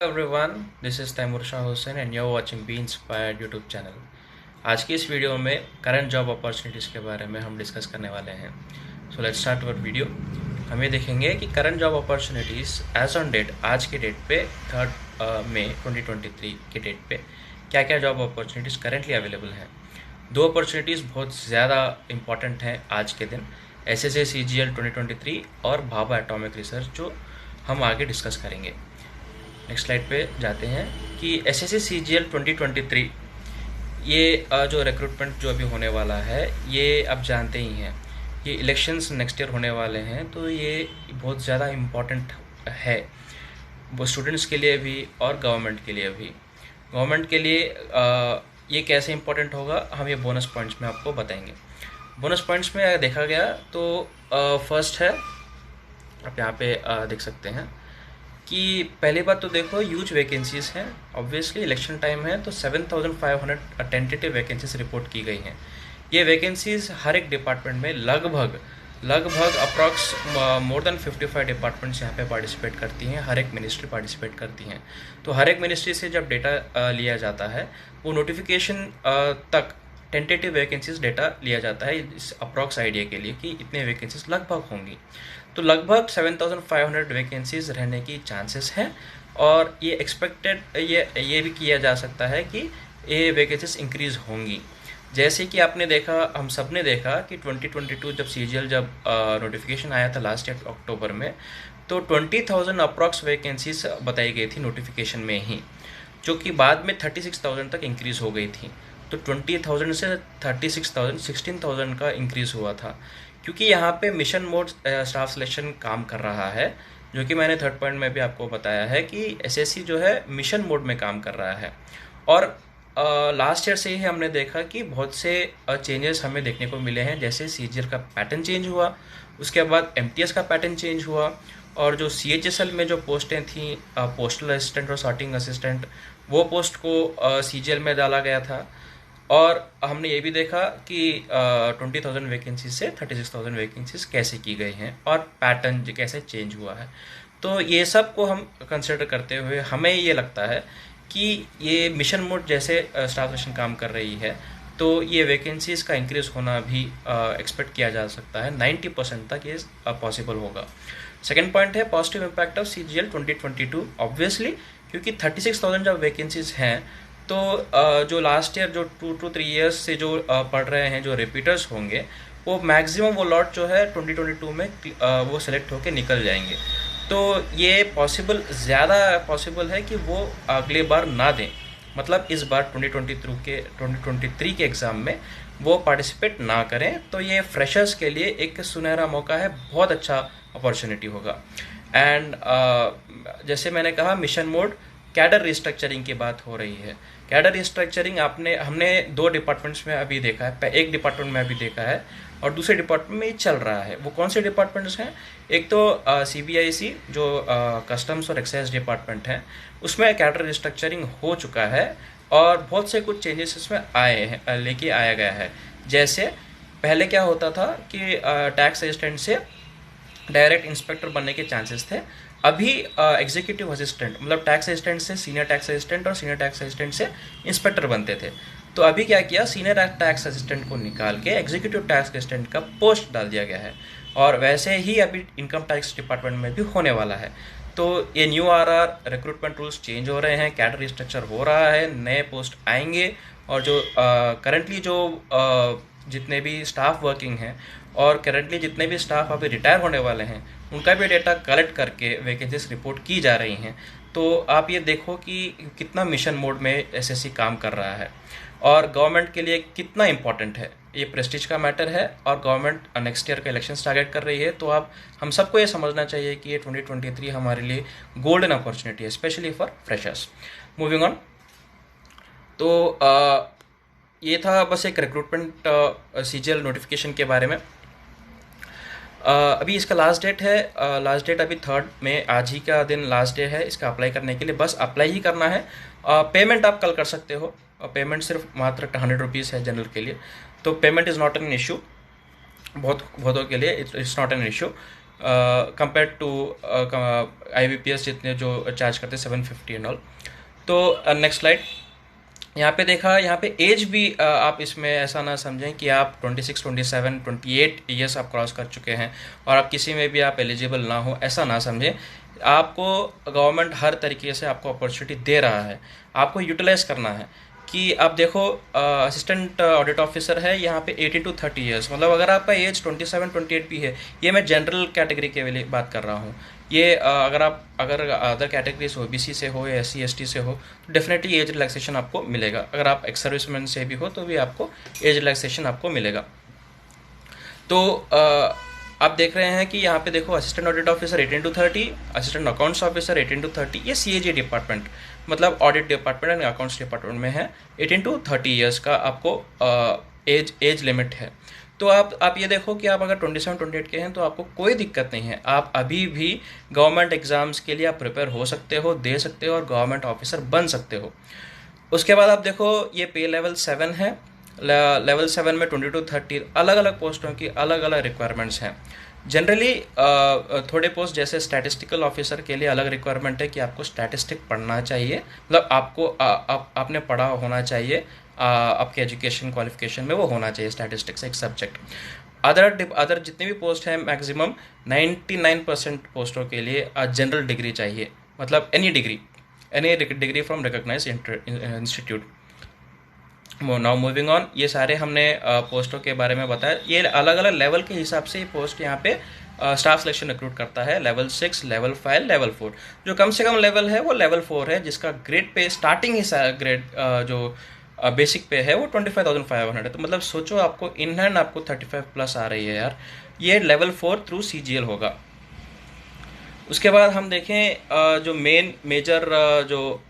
Everyone, this is Taimur Shah Hussain and you are watching Be Inspired YouTube channel. आज की इस video में करंट जॉब अपॉर्चुनिटीज़ के बारे में हम डिस्कस करने वाले हैं। So let's start our video. हम ये देखेंगे कि current job opportunities as on date, आज के डेट पे 3 मई 2023 के डेट पे क्या क्या जॉब अपॉर्चुनिटीज़ करेंटली अवेलेबल हैं। दो अपॉर्चुनिटीज़ बहुत ज़्यादा इंपॉर्टेंट हैं आज के दिन, SSC CGL 2023 और भाभा एटॉमिक रिसर्च, जो हम आगे डिस्कस करेंगे। नेक्स्ट स्लाइड पे जाते हैं कि SSC CGL 2023 ये जो रिक्रूटमेंट जो अभी होने वाला है, ये आप जानते ही हैं, ये इलेक्शंस नेक्स्ट ईयर होने वाले हैं, तो ये बहुत ज़्यादा इम्पॉर्टेंट है, वो स्टूडेंट्स के लिए भी और गवर्नमेंट के लिए भी। गवर्नमेंट के लिए ये कैसे इम्पोर्टेंट होगा, हम ये बोनस पॉइंट्स में आपको बताएंगे। बोनस पॉइंट्स में अगर देखा गया तो फर्स्ट है, आप यहाँ पे देख सकते हैं कि पहली बात तो देखो, ह्यूज वैकेंसीज़ हैं। ऑब्वियसली इलेक्शन टाइम है, तो 7,500 टेंटेटिव वैकेंसीज रिपोर्ट की गई हैं। ये वैकेंसीज हर एक डिपार्टमेंट में लगभग लगभग अप्रॉक्स मोर देन 55 डिपार्टमेंट्स यहाँ पे पार्टिसिपेट करती हैं, हर एक मिनिस्ट्री पार्टिसिपेट करती हैं। तो हर एक मिनिस्ट्री से जब डेटा लिया जाता है, वो नोटिफिकेशन तक टेंटेटिव वैकेंसीज डेटा लिया जाता है इस अप्रॉक्स आइडिया के लिए कि इतने वैकेंसीज लगभग होंगी। तो लगभग 7,500 वैकेंसीज रहने की चांसेस हैं, और ये एक्सपेक्टेड ये भी किया जा सकता है कि ये वैकेंसीज इंक्रीज़ होंगी। जैसे कि आपने देखा, हम सब ने देखा कि 2022 जब CGL जब नोटिफिकेशन आया था लास्ट ईयर अक्टूबर में, तो 20,000 अप्रॉक्स वैकेंसीज बताई गई थी नोटिफिकेशन में ही, जो कि बाद में 36,000 तक इंक्रीज़ हो गई थी। तो 20,000 से 36,000, 16,000 का इंक्रीज़ हुआ था, क्योंकि यहाँ पे मिशन मोड स्टाफ सिलेक्शन काम कर रहा है, जो कि मैंने थर्ड पॉइंट में भी आपको बताया है कि SSC जो है मिशन मोड में काम कर रहा है। और लास्ट ईयर से ही हमने देखा कि बहुत से चेंजेस हमें देखने को मिले हैं, जैसे CGL का पैटर्न चेंज हुआ, उसके बाद MTS का पैटर्न चेंज हुआ, और जो CHSL में जो पोस्टें थी, पोस्टल असिस्टेंट और सॉर्टिंग असिस्टेंट, वो पोस्ट को CGL में डाला गया था। और हमने ये भी देखा कि 20,000 वैकेंसीज से 36,000 वैकेंसीज कैसे की गई हैं और पैटर्न कैसे चेंज हुआ है। तो ये सब को हम कंसिडर करते हुए हमें ये लगता है कि ये मिशन मोड जैसे स्टाफ सिलेक्शन काम कर रही है, तो ये वैकेंसीज़ का इंक्रीज़ होना भी एक्सपेक्ट किया जा सकता है। 90% तक ये पॉसिबल होगा। सेकेंड पॉइंट है positive impact of CGL 2022। Obviously, क्योंकि 36,000 जब वैकेंसीज़ हैं, तो जो लास्ट ईयर जो 2 to 3 ईयर्स से जो पढ़ रहे हैं, जो रिपीटर्स होंगे, वो मैक्सिमम वो लॉट जो है 2022 में वो सेलेक्ट होकर निकल जाएंगे। तो ये ज़्यादा पॉसिबल है कि वो अगले बार ना दें, मतलब इस बार 2023 के एग्ज़ाम में वो पार्टिसिपेट ना करें। तो ये फ्रेशर्स के लिए एक सुनहरा मौका है, बहुत अच्छा अपॉर्चुनिटी होगा। एंड जैसे मैंने कहा, मिशन मोड कैडर रिस्ट्रक्चरिंग की बात हो रही है। कैडर रिस्ट्रक्चरिंग हमने दो डिपार्टमेंट्स में अभी देखा है, एक डिपार्टमेंट में अभी देखा है और दूसरे डिपार्टमेंट में ये चल रहा है। वो कौन से डिपार्टमेंट्स हैं? एक तो CBIC जो कस्टम्स और एक्साइज डिपार्टमेंट है, उसमें कैडर रिस्ट्रक्चरिंग हो चुका है और बहुत से कुछ चेंजेस इसमें लेके आया गया है। जैसे पहले क्या होता था कि टैक्स असिस्टेंट से डायरेक्ट इंस्पेक्टर बनने के चांसेस थे। अभी एग्जीक्यूटिव असिस्टेंट, मतलब टैक्स असिस्टेंट से सीनियर टैक्स असिस्टेंट और सीनियर टैक्स असिस्टेंट से इंस्पेक्टर बनते थे। तो अभी क्या किया, सीनियर टैक्स असिस्टेंट को निकाल के एग्जीक्यूटिव टैक्स असिस्टेंट का पोस्ट डाल दिया गया है, और वैसे ही अभी इनकम टैक्स डिपार्टमेंट में भी होने वाला है। तो ये न्यू रिक्रूटमेंट रूल्स चेंज हो रहे हैं, कैडर रिस्ट्रक्चर हो रहा है, नए पोस्ट आएंगे, और जो करंटली जो जितने भी स्टाफ वर्किंग हैं और करंटली जितने भी स्टाफ अभी रिटायर होने वाले हैं, उनका भी डेटा कलेक्ट करके वैकेंसीज रिपोर्ट की जा रही हैं। तो आप ये देखो कि कितना मिशन मोड में SSC काम कर रहा है और गवर्नमेंट के लिए कितना इम्पोर्टेंट है। ये प्रेस्टीज का मैटर है और गवर्नमेंट नेक्स्ट ईयर का इलेक्शन टारगेट कर रही है। तो आप हम सबको ये समझना चाहिए कि ये 2023 हमारे लिए गोल्डन अपॉर्चुनिटी है, specially for freshers. Moving on, तो ये था बस एक रिक्रूटमेंट CGL नोटिफिकेशन के बारे में। अभी इसका लास्ट डेट है, लास्ट डेट अभी 3 में, आज ही का दिन लास्ट डे है इसका अप्लाई करने के लिए। बस अप्लाई ही करना है। पेमेंट आप कल कर सकते हो, पेमेंट सिर्फ मात्र 100 रुपीज़ है जनरल के लिए। तो payment is not an issue, बहुतों के लिए it's not an issue. Compare to IBPS जितने जो चार्ज करते हैं 750 एंड ऑल। तो नेक्स्ट स्लाइड। यहाँ पे देखा, यहाँ पे एज भी आप इसमें ऐसा ना समझें कि आप 26, 27, 28 ईयर्स आप क्रॉस कर चुके हैं और आप किसी में भी आप एलिजिबल ना हो, ऐसा ना समझें। आपको गवर्नमेंट हर तरीके से आपको अपॉर्चुनिटी दे रहा है, आपको यूटिलाइज करना है। कि आप देखो, असिस्टेंट ऑडिट ऑफिसर है यहाँ पे 18 to 30 ईयर्स, मतलब अगर आपका एज 27, 28 भी है, ये मैं जनरल कैटेगरी के लिए बात कर रहा हूँ। ये अगर अदर कैटेगरीज OBC से हो या SC ST से हो तो डेफिनेटली एज रिलैक्सेशन आपको मिलेगा। अगर आप एक्स सर्विसमैन से भी हो तो भी आपको एज रिलैक्सेशन आपको मिलेगा। तो आप देख रहे हैं कि यहाँ पे देखो, assistant audit officer 18 to 30, assistant accounts officer 18 to 30, ये CAG डिपार्टमेंट मतलब audit department and accounts department में है। 18 to 30 ईयर्स का आपको एज लिमिट है। तो आप ये देखो कि आप अगर 27, 28 के हैं तो आपको कोई दिक्कत नहीं है, आप अभी भी गवर्नमेंट एग्जाम्स के लिए आप प्रिपेयर हो सकते हो, दे सकते हो और गवर्नमेंट ऑफिसर बन सकते हो। उसके बाद आप देखो, ये पे लेवल 7 है। लेवल 7 में 20 to 30 अलग अलग पोस्टों की अलग अलग रिक्वायरमेंट्स हैं। जनरली थोड़े पोस्ट जैसे स्टैटिस्टिकल ऑफिसर के लिए अलग रिक्वायरमेंट है कि आपको स्टैटिस्टिक पढ़ना चाहिए, मतलब आपको आपने पढ़ा होना चाहिए, आपके एजुकेशन क्वालिफिकेशन में वो होना चाहिए स्टैटिस्टिक्स एक सब्जेक्ट। अदर जितने भी पोस्ट हैं मैक्सिमम 99% पोस्टों के लिए जनरल डिग्री चाहिए, मतलब any degree from recognized institute. Now moving on, ये सारे हमने पोस्टों के बारे में बताया। ये अलग अलग लेवल के हिसाब से ये पोस्ट यहाँ पे स्टाफ सिलेक्शन रिक्रूट करता है। Level 6, level 5, level 4। जो कम से कम लेवल है वो लेवल 4 है, जिसका ग्रेड पे स्टार्टिंग ही ग्रेड जो बेसिक पे है वो 25,500 है। तो मतलब सोचो, आपको इन हैंड आपको 35 प्लस आ रही है यार। ये लेवल 4 थ्रू CGL होगा। उसके बाद हम देखें जो मेजर जो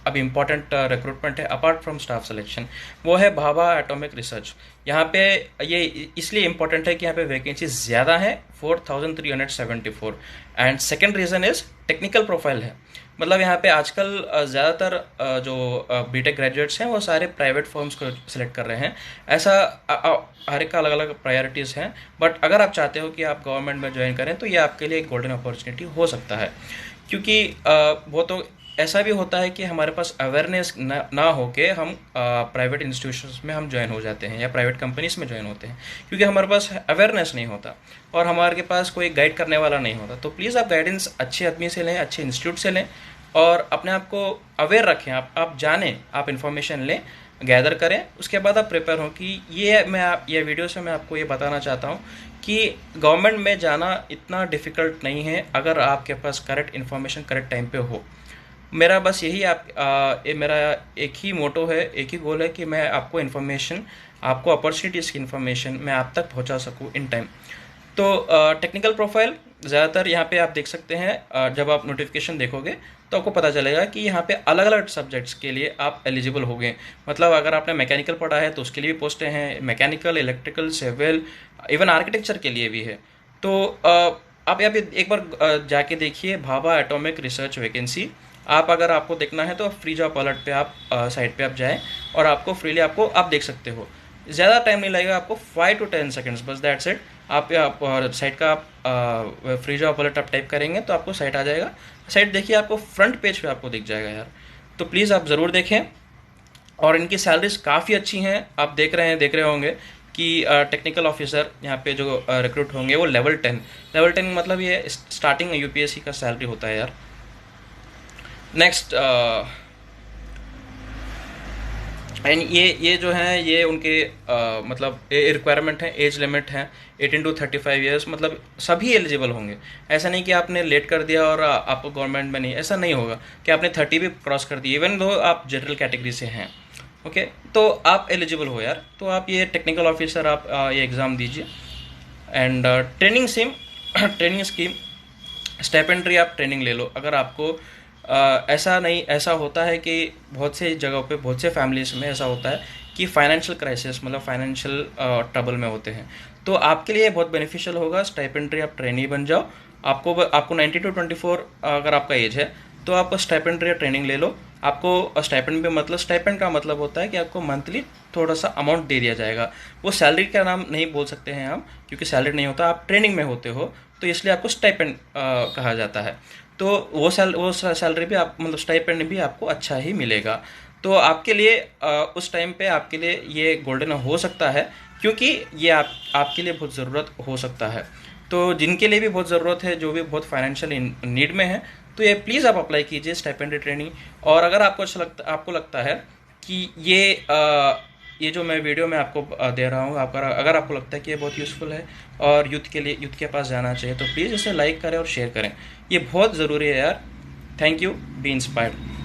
अब इम्पॉर्टेंट रिक्रूटमेंट है अपार्ट फ्रॉम स्टाफ सिलेक्शन, वो है भाभा एटॉमिक रिसर्च। यहाँ पे ये इसलिए इम्पॉर्टेंट है कि यहाँ पे वैकेंसी ज़्यादा है, 4,374। And second reason is technical profile है। मतलब यहाँ पे आजकल ज़्यादातर जो BTech ग्रेजुएट्स हैं वो सारे प्राइवेट फर्म्स को सिलेक्ट कर रहे हैं। ऐसा हर एक का अलग अलग प्रायोरिटीज़ हैं, बट अगर आप चाहते हो कि आप गवर्नमेंट में ज्वाइन करें तो ये आपके लिए एक गोल्डन अपॉर्चुनिटी हो सकता है। क्योंकि वो तो ऐसा भी होता है कि हमारे पास अवेयरनेस ना हो के हम प्राइवेट इंस्टीट्यूशंस में हम ज्वाइन हो जाते हैं या प्राइवेट कंपनीज में ज्वाइन होते हैं, क्योंकि हमारे पास अवेयरनेस नहीं होता और हमारे पास कोई गाइड करने वाला नहीं होता। तो प्लीज़ आप गाइडेंस अच्छे आदमी से लें, अच्छे इंस्टीट्यूट से लें और अपने आप को अवेयर रखें। आप जानें, आप इन्फॉर्मेशन लें, गैदर करें, उसके बाद आप प्रिपेयर हों। कि ये वीडियो से मैं आपको ये बताना चाहता हूँ कि गवर्नमेंट में जाना इतना डिफ़िकल्ट नहीं है अगर आपके पास करेक्ट इन्फॉर्मेशन करेक्ट टाइम पे हो। मेरा बस यही मेरा एक ही मोटो है, एक ही गोल है कि मैं आपको इन्फॉर्मेशन, आपको अपॉर्चुनिटीज़ की इन्फॉर्मेशन मैं आप तक पहुंचा सकूं इन टाइम। तो टेक्निकल प्रोफाइल ज़्यादातर यहाँ पे आप देख सकते हैं। जब आप नोटिफिकेशन देखोगे तो आपको पता चलेगा कि यहाँ पे अलग अलग सब्जेक्ट्स के लिए आप एलिजिबल हो गए। मतलब अगर आपने मैकेनिकल पढ़ा है तो उसके लिए भी पोस्टें हैं, mechanical, electrical, civil, even architecture के लिए भी है। तो आप यहाँ पे एक बार जाके देखिए, भाभा एटॉमिक रिसर्च वैकेंसी। आप अगर आपको देखना है तो फ्री जॉब अलर्ट पे आप साइट पे आप जाएं और आपको फ्रीली आप देख सकते हो। ज़्यादा टाइम नहीं लगेगा आपको, 5 to 10 सेकेंड्स बस, दैट्स इट। आप साइट का आप फ्री जॉब अलर्ट आप टाइप करेंगे तो आपको साइट आ जाएगा। साइट देखिए, आपको फ्रंट पेज पे आपको दिख जाएगा यार। तो प्लीज़ आप ज़रूर देखें। और इनकी सैलरीज काफ़ी अच्छी हैं। आप देख रहे होंगे कि टेक्निकल ऑफिसर यहाँ पे जो रिक्रूट होंगे वो लेवल 10 मतलब ये स्टार्टिंग UPSC का सैलरी होता है यार। नेक्स्ट एंड ये जो हैं ये उनके मतलब रिक्वायरमेंट है, एज लिमिट है 18 to 35 ईयर्स, मतलब सभी एलिजिबल होंगे। ऐसा नहीं कि आपने लेट कर दिया और आपको गवर्नमेंट में नहीं, ऐसा नहीं होगा कि आपने 30 भी क्रॉस कर दी, इवन दो आप जनरल कैटेगरी से हैं। ओके, तो आप एलिजिबल हो यार। तो आप ये टेक्निकल ऑफिसर आप ये एग्ज़ाम दीजिए। एंड ट्रेनिंग स्कीम, स्टाइपेंड्री आप ट्रेनिंग ले लो। अगर आपको ऐसा होता है कि बहुत से जगहों पे, बहुत से फैमिलीज़ में ऐसा होता है कि फाइनेंशियल क्राइसिस, मतलब फाइनेंशियल ट्रबल में होते हैं, तो आपके लिए बहुत बेनिफिशियल होगा स्टाइपेंड्री आप ट्रेनी बन जाओ। आपको 90 to 24 अगर आपका एज है तो आप स्टाइपेंड्री ट्रेनिंग ले लो आपको स्टाइपेंड पे मतलब स्टाइपेंड का मतलब होता है कि आपको मंथली थोड़ा सा अमाउंट दे दिया जाएगा। वो सैलरी का नाम नहीं बोल सकते हैं हम, क्योंकि सैलरी नहीं होता, आप ट्रेनिंग में होते हो, तो इसलिए आपको स्टाइपेंड कहा जाता है। तो वो सैलरी भी आप मतलब स्टाइपेंड भी आपको अच्छा ही मिलेगा। तो आपके लिए उस टाइम पे आपके लिए ये गोल्डन हो सकता है, क्योंकि ये आपके लिए बहुत ज़रूरत हो सकता है। तो जिनके लिए भी बहुत ज़रूरत है, जो भी बहुत फाइनेंशियल नीड में है, तो ये प्लीज़ आप अप्लाई कीजिए स्टाइपेंड ट्रेनिंग। और अगर आपको लगता है कि ये जो मैं वीडियो में आपको दे रहा हूँ, अगर आपको लगता है कि ये बहुत यूज़फुल है और यूथ के पास जाना चाहिए, तो प्लीज़ इसे लाइक करें और शेयर करें। ये बहुत ज़रूरी है यार। Thank you. B inspired.